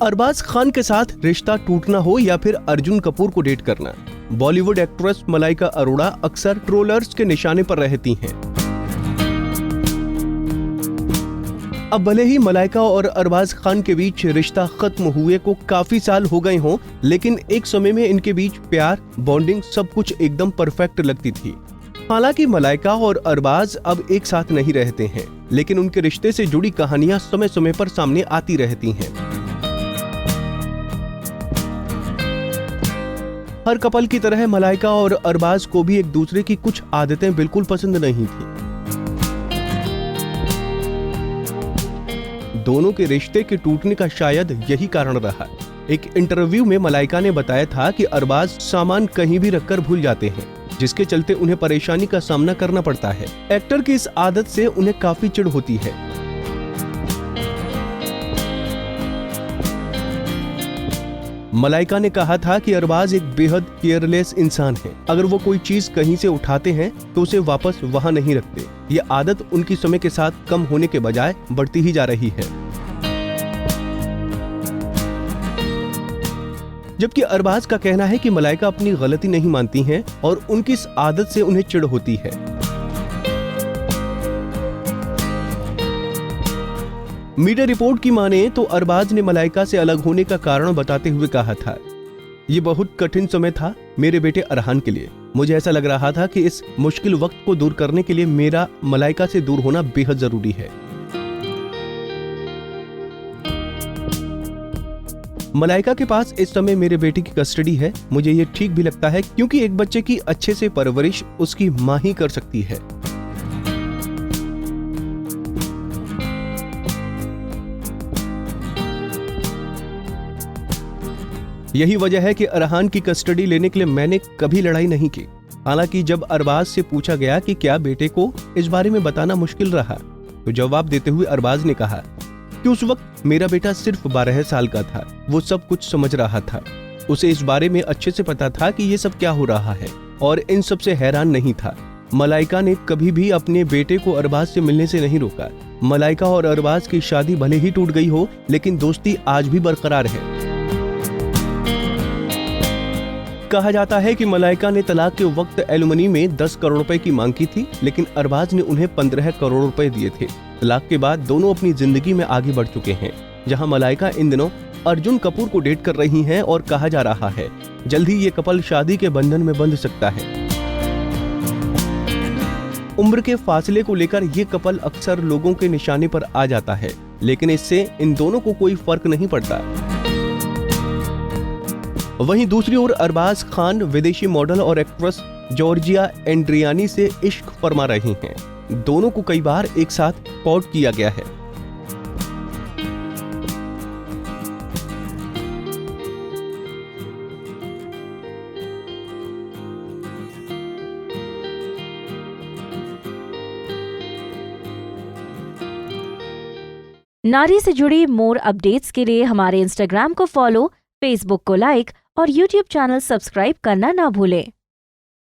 अरबाज खान के साथ रिश्ता टूटना हो या फिर अर्जुन कपूर को डेट करना, बॉलीवुड एक्ट्रेस मलाइका अरोड़ा अक्सर ट्रोलर्स के निशाने पर रहती हैं। अब भले ही मलाइका और अरबाज खान के बीच रिश्ता खत्म हुए को काफी साल हो गए हों, लेकिन एक समय में इनके बीच प्यार, बॉन्डिंग सब कुछ एकदम परफेक्ट लगती थी। हालांकि मलाइका और अरबाज अब एक साथ नहीं रहते हैं, लेकिन उनके रिश्ते से जुड़ी कहानियां समय समय पर सामने आती रहती हैं। हर कपल की तरह मलाइका और अरबाज को भी एक दूसरे की कुछ आदतें बिल्कुल पसंद नहीं थी। दोनों के रिश्ते के टूटने का शायद यही कारण रहा। एक इंटरव्यू में मलाइका ने बताया था कि अरबाज सामान कहीं भी रखकर भूल जाते हैं, जिसके चलते उन्हें परेशानी का सामना करना पड़ता है। एक्टर की इस आदत से उन्हें काफी चिढ़ होती है। मलाइका ने कहा था कि अरबाज एक बेहद केयरलेस इंसान है। अगर वो कोई चीज कहीं से उठाते हैं तो उसे वापस वहां नहीं रखते। ये आदत उनकी समय के साथ कम होने के बजाय बढ़ती ही जा रही है। जबकि अरबाज का कहना है कि मलाइका अपनी गलती नहीं मानती हैं और उनकी इस आदत से उन्हें चिढ़ होती है। मीडिया रिपोर्ट की माने तो अरबाज ने मलाइका से अलग होने का कारण बताते हुए कहा था, ये बहुत कठिन समय था मेरे बेटे अरहान के लिए। मुझे ऐसा लग रहा था कि इस मुश्किल वक्त को दूर करने के लिए मेरा मलाइका से दूर होना बेहद जरूरी है। मलाइका के पास इस समय मेरे बेटे की कस्टडी है। मुझे ये ठीक भी लगता है, क्योंकि एक बच्चे की अच्छे से परवरिश उसकी मां ही कर सकती है। यही वजह है कि अरहान की कस्टडी लेने के लिए मैंने कभी लड़ाई नहीं की। हालांकि जब अरबाज से पूछा गया कि क्या बेटे को इस बारे में बताना मुश्किल रहा, तो जवाब देते हुए अरबाज ने कहा कि उस वक्त मेरा बेटा सिर्फ 12 साल का था। वो सब कुछ समझ रहा था। उसे इस बारे में अच्छे से पता था कि ये सब क्या हो रहा है और इन सब से हैरान नहीं था। मलाइका ने कभी भी अपने बेटे को अरबाज से मिलने से नहीं रोका। मलाइका और अरबाज की शादी भले ही टूट गई हो, लेकिन दोस्ती आज भी बरकरार है। कहा जाता है कि मलाइका ने तलाक के वक्त एलुमनी में 10 करोड़ रुपए की मांग की थी, लेकिन अरबाज ने उन्हें 15 करोड़ रुपए दिए थे। तलाक के बाद दोनों अपनी जिंदगी में आगे बढ़ चुके हैं। जहां मलाइका इन दिनों अर्जुन कपूर को डेट कर रही हैं और कहा जा रहा है जल्द ही ये कपल शादी के बंधन में बंध सकता है। उम्र के फासले को लेकर ये कपल अक्सर लोगों के निशाने पर आ जाता है, लेकिन इससे इन दोनों को कोई फर्क नहीं पड़ता। वहीं दूसरी ओर अरबाज खान विदेशी मॉडल और एक्ट्रेस जॉर्जिया एंड्रियानी से इश्क फरमा रही हैं। दोनों को कई बार एक साथ स्पॉट किया गया है। नारी से जुड़ी मोर अपडेट्स के लिए हमारे इंस्टाग्राम को फॉलो, फेसबुक को लाइक और यूट्यूब चैनल सब्सक्राइब करना ना भूलें।